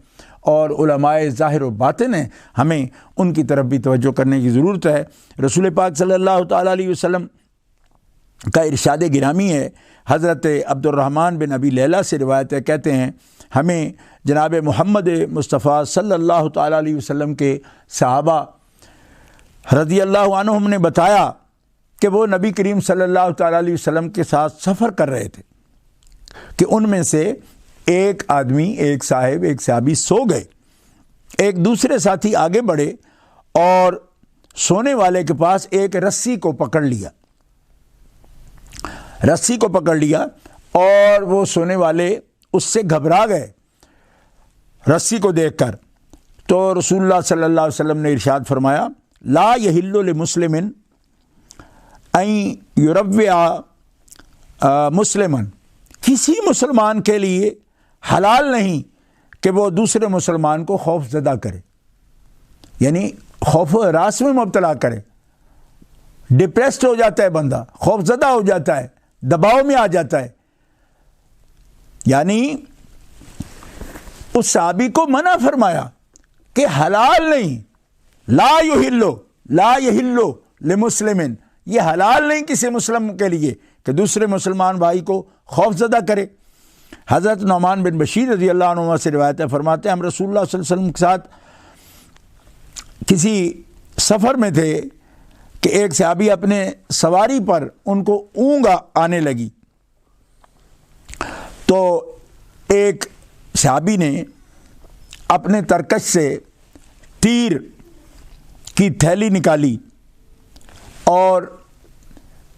اور علماء ظاہر و باطن ہیں، ہمیں ان کی طرف بھی توجہ کرنے کی ضرورت ہے۔ رسول پاک صلی اللہ تعالیٰ علیہ وسلم کا ارشاد گرامی ہے، حضرت عبد الرحمن بن ابی لیلہ سے روایت ہے، کہتے ہیں ہمیں جناب محمد مصطفیٰ صلی اللہ تعالیٰ علیہ وسلم کے صحابہ رضی اللہ عنہم نے بتایا کہ وہ نبی کریم صلی اللہ تعالیٰ علیہ وسلم کے ساتھ سفر کر رہے تھے کہ ان میں سے ایک آدمی، ایک صاحب، ایک صحابی سو گئے، ایک دوسرے ساتھی آگے بڑھے اور سونے والے کے پاس ایک رسی کو پکڑ لیا اور وہ سونے والے اس سے گھبرا گئے رسی کو دیکھ کر۔ تو رسول اللہ صلی اللہ علیہ وسلم نے ارشاد فرمایا، لا یحل لمسلم ان یروع مسلما، کسی مسلمان کے لیے حلال نہیں کہ وہ دوسرے مسلمان کو خوف زدہ کرے، یعنی خوف و ہراس میں مبتلا کرے۔ ڈپریسڈ ہو جاتا ہے بندہ، خوف زدہ ہو جاتا ہے، دباؤ میں آ جاتا ہے، یعنی اس صحابی کو منع فرمایا کہ حلال نہیں، لا یحل لمسلم، یہ حلال نہیں کسی مسلم کے لیے کہ دوسرے مسلمان بھائی کو خوف زدہ کرے۔ حضرت نعمان بن بشیر رضی اللہ عنہ سے روایت ہے، فرماتے ہیں ہم رسول اللہ صلی اللہ علیہ وسلم کے ساتھ کسی سفر میں تھے کہ ایک صحابی اپنے سواری پر ان کو اونگ آنے لگی، تو ایک صحابی نے اپنے ترکش سے تیر کی تھیلی نکالی اور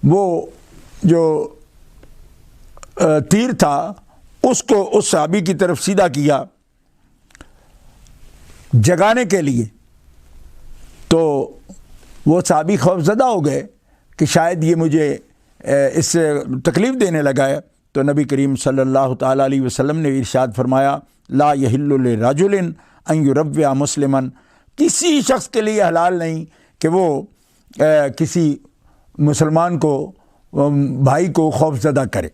وہ جو تیر تھا اس کو اس صحابی کی طرف سیدھا کیا جگانے کے لیے۔ تو وہ صحابی خوف زدہ ہو گئے کہ شاید یہ مجھے اس سے تکلیف دینے لگا ہے، تو نبی کریم صلی اللہ تعالیٰ علیہ وسلم نے ارشاد فرمایا لا یحل لرجل ان یربع مسلما، کسی شخص کے لیے حلال نہیں کہ وہ کسی مسلمان کو بھائی کو خوف زدہ کرے۔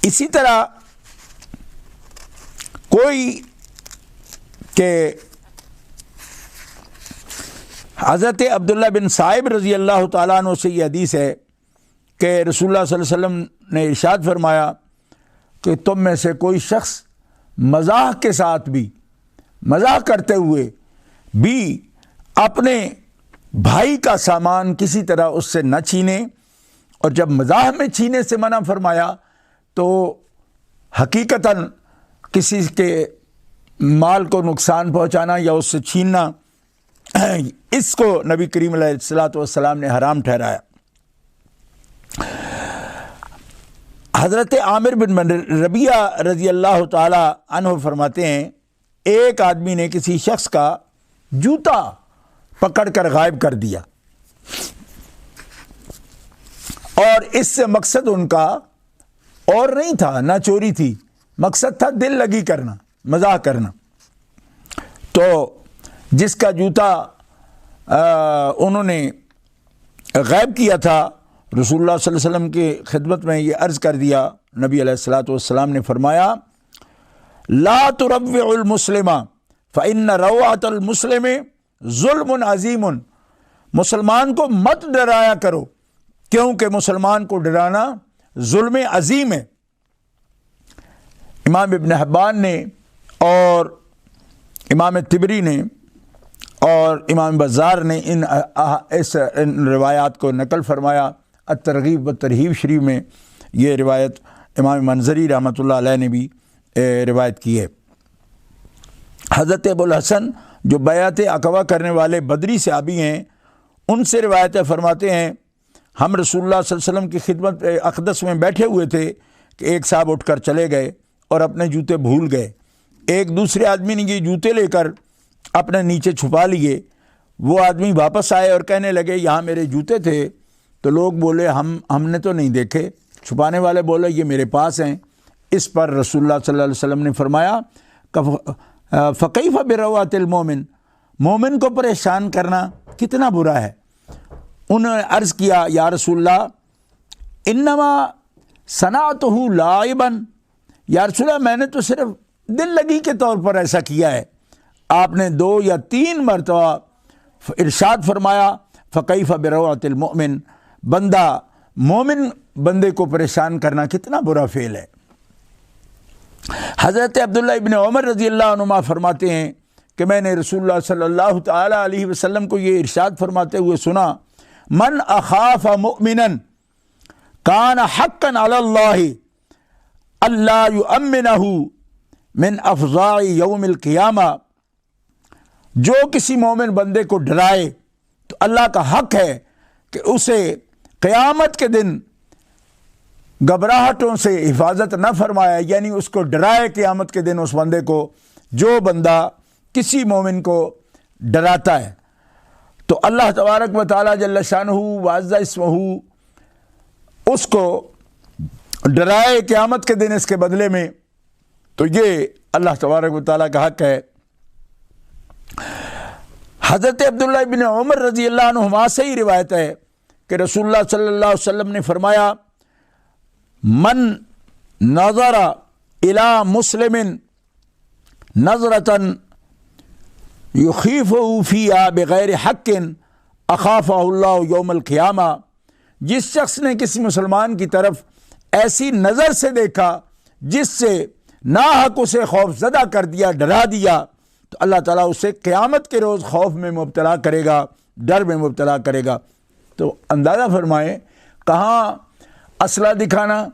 اسی طرح کوئی کہ حضرت عبداللہ بن صائب رضی اللہ تعالیٰ عنہ سے یہ حدیث ہے کہ رسول اللہ صلی اللہ علیہ وسلم نے ارشاد فرمایا کہ تم میں سے کوئی شخص مزاح کے ساتھ بھی، مزاح کرتے ہوئے بھی اپنے بھائی کا سامان کسی طرح اس سے نہ چھینے، اور جب مزاح میں چھینے سے منع فرمایا تو حقیقتاً کسی کے مال کو نقصان پہنچانا یا اس سے چھیننا، اس کو نبی کریم علیہ الصلوۃ والسلام نے حرام ٹھہرایا۔ حضرت عامر بن ربیعہ رضی اللہ تعالی عنہ فرماتے ہیں ایک آدمی نے کسی شخص کا جوتا پکڑ کر غائب کر دیا، اور اس سے مقصد ان کا اور نہیں تھا، نہ چوری تھی، مقصد تھا دل لگی کرنا، مزاح کرنا۔ تو جس کا جوتا انہوں نے غائب کیا تھا، رسول اللہ صلی اللہ علیہ وسلم کی خدمت میں یہ عرض کر دیا، نبی علیہ الصلوۃ والسلام نے فرمایا لا تروع المسلم فإن روعۃ المسلم ظلم عظیم، مسلمان کو مت ڈرایا کرو کیونکہ مسلمان کو ڈرانا ظلم عظیم ہے۔ امام ابن حبان نے اور امام طبری نے اور امام بزار نے ان روایات کو نقل فرمایا۔ الترغیب و ترہیب شریف میں یہ روایت امام منظری رحمۃ اللہ علیہ نے بھی روایت کی ہے۔ حضرت ابو الحسن جو بیعت عقبہ کرنے والے بدری صحابی ہیں، ان سے روایتیں فرماتے ہیں ہم رسول اللہ صلی اللہ علیہ وسلم کی خدمت اقدس میں بیٹھے ہوئے تھے کہ ایک صاحب اٹھ کر چلے گئے اور اپنے جوتے بھول گئے، ایک دوسرے آدمی نے یہ جوتے لے کر اپنے نیچے چھپا لیے، وہ آدمی واپس آئے اور کہنے لگے یہاں میرے جوتے تھے، تو لوگ بولے ہم نے تو نہیں دیکھے، چھپانے والے بولے یہ میرے پاس ہیں۔ اس پر رسول اللہ صلی اللہ علیہ وسلم نے فرمایا فکیف بروعۃ المومن، مومن کو پریشان کرنا کتنا برا ہے۔ انہوں نے عرض کیا یا رسول اللہ انما صنعتہ لعبا، یا رسول اللہ میں نے تو صرف دل لگی کے طور پر ایسا کیا ہے۔ آپ نے 2 یا 3 مرتبہ ارشاد فرمایا فکیف بروعۃ المؤمن، بندہ مومن بندے کو پریشان کرنا کتنا برا فعل ہے۔ حضرت عبداللہ ابن عمر رضی اللہ عنہما فرماتے ہیں کہ میں نے رسول اللہ صلی اللہ تعالی علیہ وسلم کو یہ ارشاد فرماتے ہوئے سنا من اخاف مؤمنا کان حقا علی اللہ اللہ یؤمنہ من افزاع یوم القیامہ، جو کسی مومن بندے کو ڈرائے تو اللہ کا حق ہے کہ اسے قیامت کے دن گھبراہٹوں سے حفاظت نہ فرمائے، یعنی اس کو ڈرائے قیامت کے دن اس بندے کو، جو بندہ کسی مومن کو ڈراتا ہے تو اللہ تبارک و تعالی جل شانہ وعز اسمہ اس کو ڈرائے قیامت کے دن اس کے بدلے میں، تو یہ اللہ تبارک و تعالی کا حق ہے۔ حضرت عبداللہ ابن عمر رضی اللہ عنہما سے ہی روایت ہے کہ رسول اللہ صلی اللہ علیہ وسلم نے فرمایا من نظر الی مسلم نظرۃ یخیفہ فیہا بغیر حق اخافہ اللہ یوم القیامہ، جس شخص نے کسی مسلمان کی طرف ایسی نظر سے دیکھا جس سے ناحق اسے خوف زدہ کر دیا، ڈرا دیا، تو اللہ تعالیٰ اسے قیامت کے روز خوف میں مبتلا کرے گا، ڈر میں مبتلا کرے گا۔ تو اندازہ فرمائیں کہاں اسلحہ دکھانا،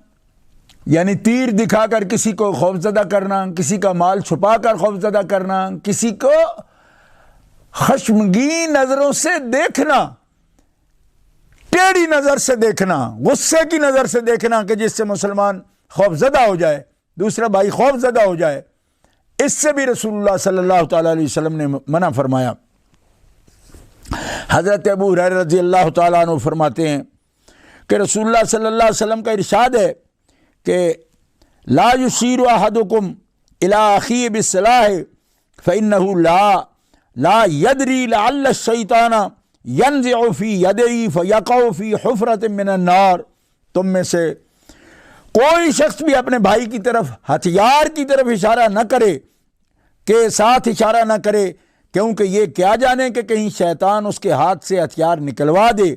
یعنی تیر دکھا کر کسی کو خوف زدہ کرنا، کسی کا مال چھپا کر خوف زدہ کرنا، کسی کو خشمگین نظروں سے دیکھنا، ٹیڑھی نظر سے دیکھنا، غصے کی نظر سے دیکھنا کہ جس سے مسلمان خوف زدہ ہو جائے، دوسرا بھائی خوف زدہ ہو جائے، اس سے بھی رسول اللہ صلی اللہ تعالیٰ علیہ وسلم نے منع فرمایا۔ حضرت ابو ہریرہ رضی اللہ تعالیٰ عنہ فرماتے ہیں کہ رسول اللہ صلی اللہ علیہ وسلم کا ارشاد ہے کہ لا یشیر احدکم الی اخیہ بالسلاح فانہ لا یدری لعل الشیطان ینزع فی یدہ فیقع فی حفرۃ من النار، تم میں سے کوئی شخص بھی اپنے بھائی کی طرف ہتھیار کی طرف اشارہ نہ کرے، کے ساتھ اشارہ نہ کرے، کیونکہ یہ کیا جانے کہ کہیں شیطان اس کے ہاتھ سے ہتھیار نکلوا دے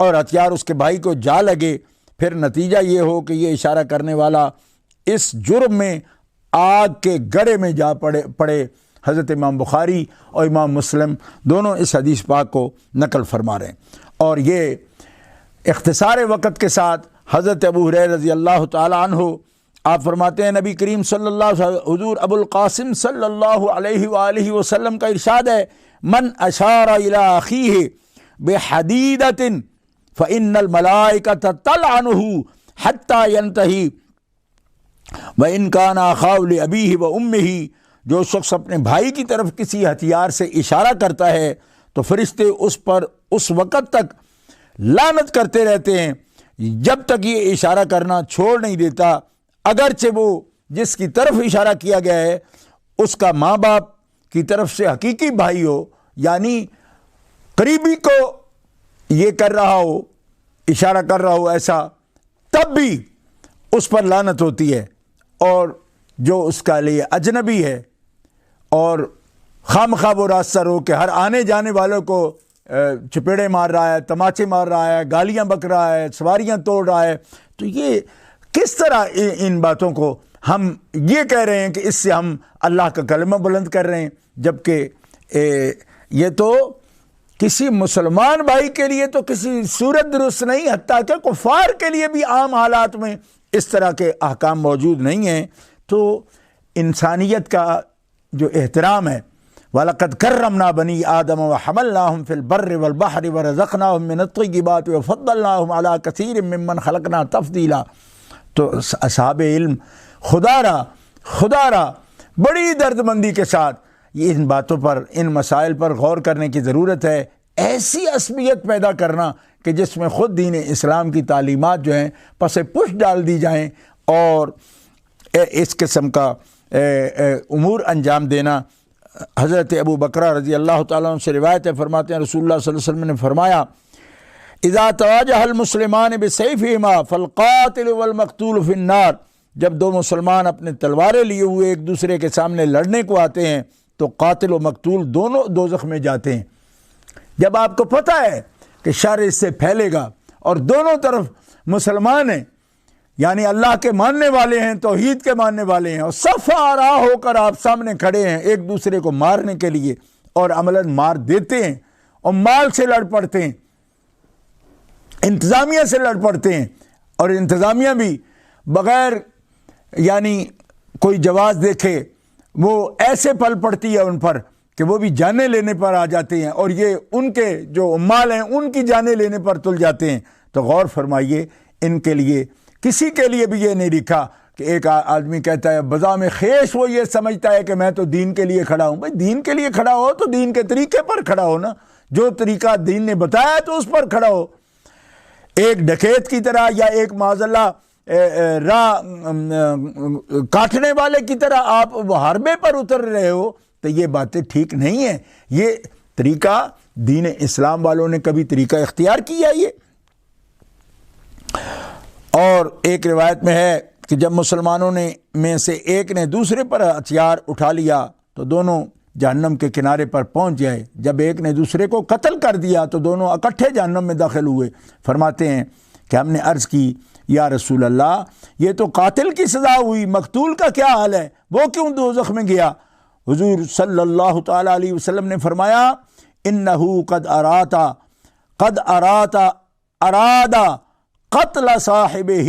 اور ہتھیار اس کے بھائی کو جا لگے، پھر نتیجہ یہ ہو کہ یہ اشارہ کرنے والا اس جرم میں آگ کے گڑھے میں جا پڑے۔ حضرت امام بخاری اور امام مسلم دونوں اس حدیث پاک کو نقل فرما رہے ہیں۔ اور یہ اختصار وقت کے ساتھ حضرت ابو ہریرہ رضی اللہ تعالی عنہ آپ فرماتے ہیں نبی کریم صلی اللہ علیہ وسلم حضور ابو القاسم صلی اللہ علیہ وآلہ وسلم کا ارشاد ہے من اشار الی اخیہ بحدیدۃ فإن الملائکۃ تلعنہ حتی ینتہی وإن کان اخاہ لأبیہ وأمہ، جو شخص اپنے بھائی کی طرف کسی ہتھیار سے اشارہ کرتا ہے تو فرشتے اس پر اس وقت تک لعنت کرتے رہتے ہیں جب تک یہ اشارہ کرنا چھوڑ نہیں دیتا، اگرچہ وہ جس کی طرف اشارہ کیا گیا ہے اس کا ماں باپ کی طرف سے حقیقی بھائی ہو، یعنی قریبی کو یہ کر رہا ہو، اشارہ کر رہا ہو ایسا، تب بھی اس پر لعنت ہوتی ہے۔ اور جو اس کا لیے اجنبی ہے اور خواہ وہ راستہ رو کہ ہر آنے جانے والوں کو چپیڑے مار رہا ہے، تماچے مار رہا ہے، گالیاں بک رہا ہے، سواریاں توڑ رہا ہے، تو یہ کس طرح ان باتوں کو ہم یہ کہہ رہے ہیں کہ اس سے ہم اللہ کا کلمہ بلند کر رہے ہیں، جبکہ یہ تو کسی مسلمان بھائی کے لیے تو کسی صورت درست نہیں، حتیٰ کہ کفار کے لیے بھی عام حالات میں اس طرح کے احکام موجود نہیں ہیں۔ تو انسانیت کا جو احترام ہے، وَلَقَدْ كَرَّمْنَا بَنِي آدَمَ وَحَمَلْنَاهُمْ فِي الْبَرِّ وَالْبَحْرِ وَرَزَقْنَاهُمْ مِنَ الطَّيِّبَاتِ وَفَضَّلْنَاهُمْ عَلَىٰ كَثِيرٍ مِّمَّنْ خَلَقْنَا تَفْضِيلًا۔ تو اصحاب علم خدا را بڑی دردمندی کے ساتھ یہ ان باتوں پر، ان مسائل پر غور کرنے کی ضرورت ہے، ایسی عصبیت پیدا کرنا کہ جس میں خود دین اسلام کی تعلیمات جو ہیں پس پش ڈال دی جائیں اور اس قسم کا امور انجام دینا۔ حضرت ابو بکرہ رضی اللہ تعالیٰ عنہ سے روایت ہے، فرماتے ہیں رسول اللہ صلی اللہ علیہ وسلم نے فرمایا اذا تواجہ المسلمان بسیفہما فالقاتل والمقتول فی النار، جب دو مسلمان اپنے تلواریں لیے ہوئے ایک دوسرے کے سامنے لڑنے کو آتے ہیں تو قاتل و مقتول دونوں دوزخ میں جاتے ہیں۔ جب آپ کو پتہ ہے کہ شر اس سے پھیلے گا اور دونوں طرف مسلمان ہیں، یعنی اللہ کے ماننے والے ہیں، توحید کے ماننے والے ہیں، اور صف آرا ہو کر آپ سامنے کھڑے ہیں ایک دوسرے کو مارنے کے لیے، اور عملاً مار دیتے ہیں اور مال سے لڑ پڑتے ہیں، انتظامیہ سے لڑ پڑتے ہیں، اور انتظامیہ بھی بغیر یعنی کوئی جواز دیکھے وہ ایسے پل پڑتی ہے ان پر کہ وہ بھی جانیں لینے پر آ جاتے ہیں، اور یہ ان کے جو عمال ہیں ان کی جانیں لینے پر تل جاتے ہیں۔ تو غور فرمائیے، ان کے لیے کسی کے لیے بھی یہ نہیں لکھا کہ ایک آدمی کہتا ہے بذام خیش وہ یہ سمجھتا ہے کہ میں تو دین کے لیے کھڑا ہوں۔ بھائی دین کے لیے کھڑا ہو تو دین کے طریقے پر کھڑا ہو نا، جو طریقہ دین نے بتایا تو اس پر کھڑا ہو۔ ایک ڈکیت کی طرح یا ایک معاذ اللہ راہ کاٹنے والے کی طرح آپ حربے پر اتر رہے ہو تو یہ باتیں ٹھیک نہیں ہیں۔ یہ طریقہ دین اسلام والوں نے کبھی طریقہ اختیار کیا یہ؟ اور ایک روایت میں ہے کہ جب مسلمانوں نے میں سے ایک نے دوسرے پر ہتھیار اٹھا لیا تو دونوں جہنم کے کنارے پر پہنچ گئے، جب ایک نے دوسرے کو قتل کر دیا تو دونوں اکٹھے جہنم میں داخل ہوئے۔ فرماتے ہیں کہ ہم نے عرض کی یا رسول اللہ یہ تو قاتل کی سزا ہوئی، مقتول کا کیا حال ہے، وہ کیوں دوزخ میں گیا؟ حضور صلی اللہ تعالی علیہ وسلم نے فرمایا انہو قد ارادا قتل صاحبہ،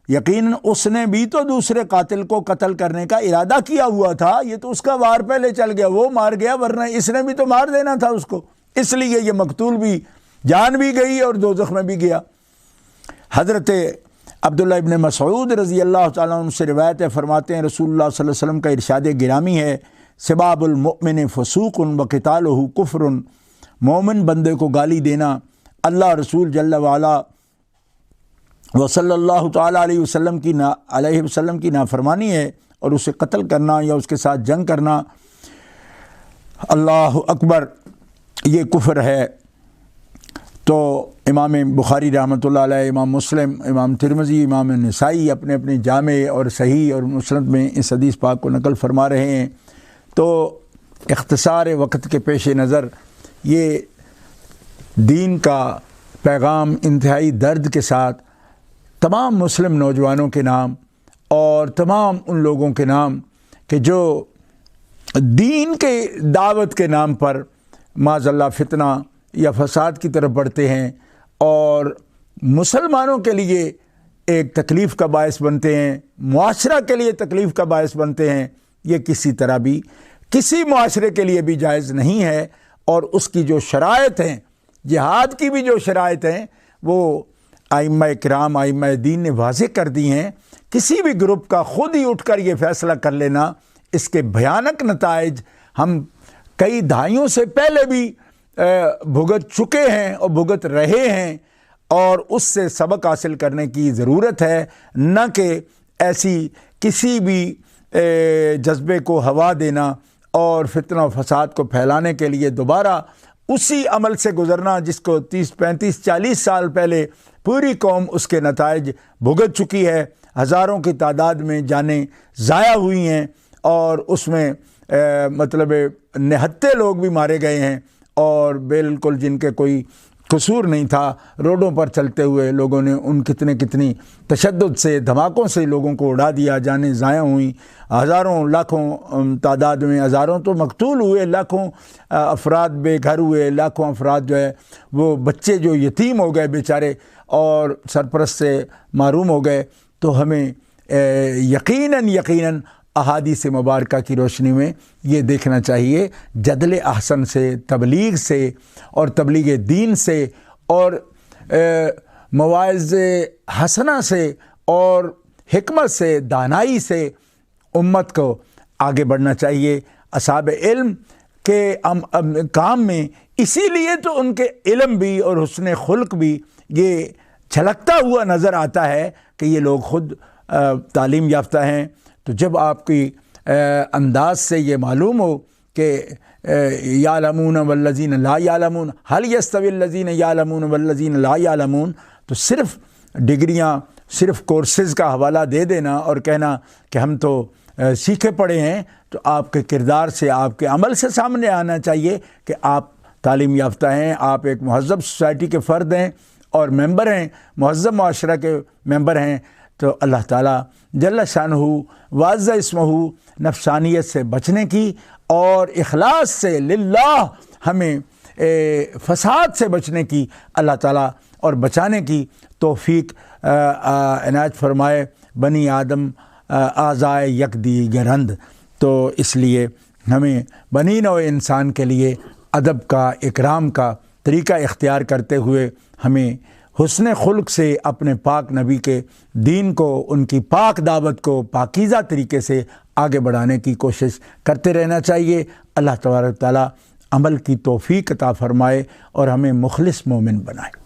یقیناً اس نے بھی تو دوسرے قاتل کو قتل کرنے کا ارادہ کیا ہوا تھا، یہ تو اس کا وار پہلے چل گیا، وہ مار گیا، ورنہ اس نے بھی تو مار دینا تھا اس کو، اس لیے یہ مقتول بھی جان بھی گئی اور دوزخ میں بھی گیا۔ حضرت عبداللہ ابن مسعود رضی اللہ تعالیٰ عنہ سے روایت ہے، فرماتے ہیں رسول اللہ صلی اللہ علیہ وسلم کا ارشاد گرامی ہے سباب المؤمن فسوق وقتالہ کفر، مومن بندے کو گالی دینا اللہ رسول جل وعلا وہ صلی اللہ تعالیٰ علیہ وسلم کی نافرمانی ہے، اور اسے قتل کرنا یا اس کے ساتھ جنگ کرنا، اللہ اکبر، یہ کفر ہے۔ تو امام بخاری رحمۃ اللہ علیہ، امام مسلم، امام ترمذی، امام نسائی اپنے اپنے جامع اور صحیح اور مسند میں اس حدیث پاک کو نقل فرما رہے ہیں۔ تو اختصار وقت کے پیش نظر یہ دین کا پیغام انتہائی درد کے ساتھ تمام مسلم نوجوانوں کے نام اور تمام ان لوگوں کے نام کہ جو دین کے دعوت کے نام پر معاذ اللہ فتنہ یا فساد کی طرف بڑھتے ہیں اور مسلمانوں کے لیے ایک تکلیف کا باعث بنتے ہیں، معاشرہ کے لیے تکلیف کا باعث بنتے ہیں، یہ کسی طرح بھی کسی معاشرے کے لیے بھی جائز نہیں ہے۔ اور اس کی جو شرائط ہیں، جہاد کی بھی جو شرائط ہیں، وہ ائمہ کرام، ائمہ دین نے واضح کر دی ہیں۔ کسی بھی گروپ کا خود ہی اٹھ کر یہ فیصلہ کر لینا، اس کے بھیانک نتائج ہم کئی دہائیوں سے پہلے بھی بھگت چکے ہیں اور بھگت رہے ہیں، اور اس سے سبق حاصل کرنے کی ضرورت ہے، نہ کہ ایسی کسی بھی جذبے کو ہوا دینا اور فتنہ و فساد کو پھیلانے کے لیے دوبارہ اسی عمل سے گزرنا جس کو 30، 35، 40 سال پہلے پوری قوم اس کے نتائج بھگت چکی ہے۔ ہزاروں کی تعداد میں جانیں ضائع ہوئی ہیں، اور اس میں مطلب نہتے لوگ بھی مارے گئے ہیں، اور بالکل جن کے کوئی قصور نہیں تھا، روڈوں پر چلتے ہوئے لوگوں نے ان کتنی تشدد سے، دھماکوں سے لوگوں کو اڑا دیا، جانیں ضائع ہوئیں، ہزاروں لاکھوں تعداد میں، ہزاروں تو مقتول ہوئے، لاکھوں افراد بے گھر ہوئے، لاکھوں افراد جو ہے وہ بچے جو یتیم ہو گئے بیچارے اور سرپرست سے محروم ہو گئے۔ تو ہمیں یقیناً احادیث مبارکہ کی روشنی میں یہ دیکھنا چاہیے، جدل احسن سے، تبلیغ سے اور تبلیغ دین سے اور مواعظ حسنہ سے اور حکمت سے، دانائی سے امت کو آگے بڑھنا چاہیے۔ اصحاب علم کے کام میں اسی لیے تو ان کے علم بھی اور حسن خلق بھی یہ جھلکتا ہوا نظر آتا ہے کہ یہ لوگ خود تعلیم یافتہ ہیں۔ تو جب آپ کی انداز سے یہ معلوم ہو کہ یعلمون والذین لا یعلمون هل یستوی الذین یعلمون والذین لا یعلمون، تو صرف ڈگریاں، صرف کورسز کا حوالہ دے دینا اور کہنا کہ ہم تو سیکھے پڑھے ہیں، تو آپ کے کردار سے، آپ کے عمل سے سامنے آنا چاہیے کہ آپ تعلیم یافتہ ہیں، آپ ایک مہذب سوسائٹی کے فرد ہیں اور ممبر ہیں، مہذب معاشرہ کے ممبر ہیں۔ تو اللہ تعالیٰ جل شانہ واعظ اسمہ نفسانیت سے بچنے کی اور اخلاص سے للہ ہمیں فساد سے بچنے کی اللہ تعالیٰ اور بچانے کی توفیق عنایت فرمائے۔ بنی آدم آزائے یک دیگرند، تو اس لیے ہمیں بنی نوع انسان کے لیے ادب کا، اکرام کا طریقہ اختیار کرتے ہوئے ہمیں حسن خلق سے اپنے پاک نبی کے دین کو، ان کی پاک دعوت کو پاکیزہ طریقے سے آگے بڑھانے کی کوشش کرتے رہنا چاہیے۔ اللہ تبارک تعالیٰ عمل کی توفیق عطا فرمائے اور ہمیں مخلص مومن بنائے۔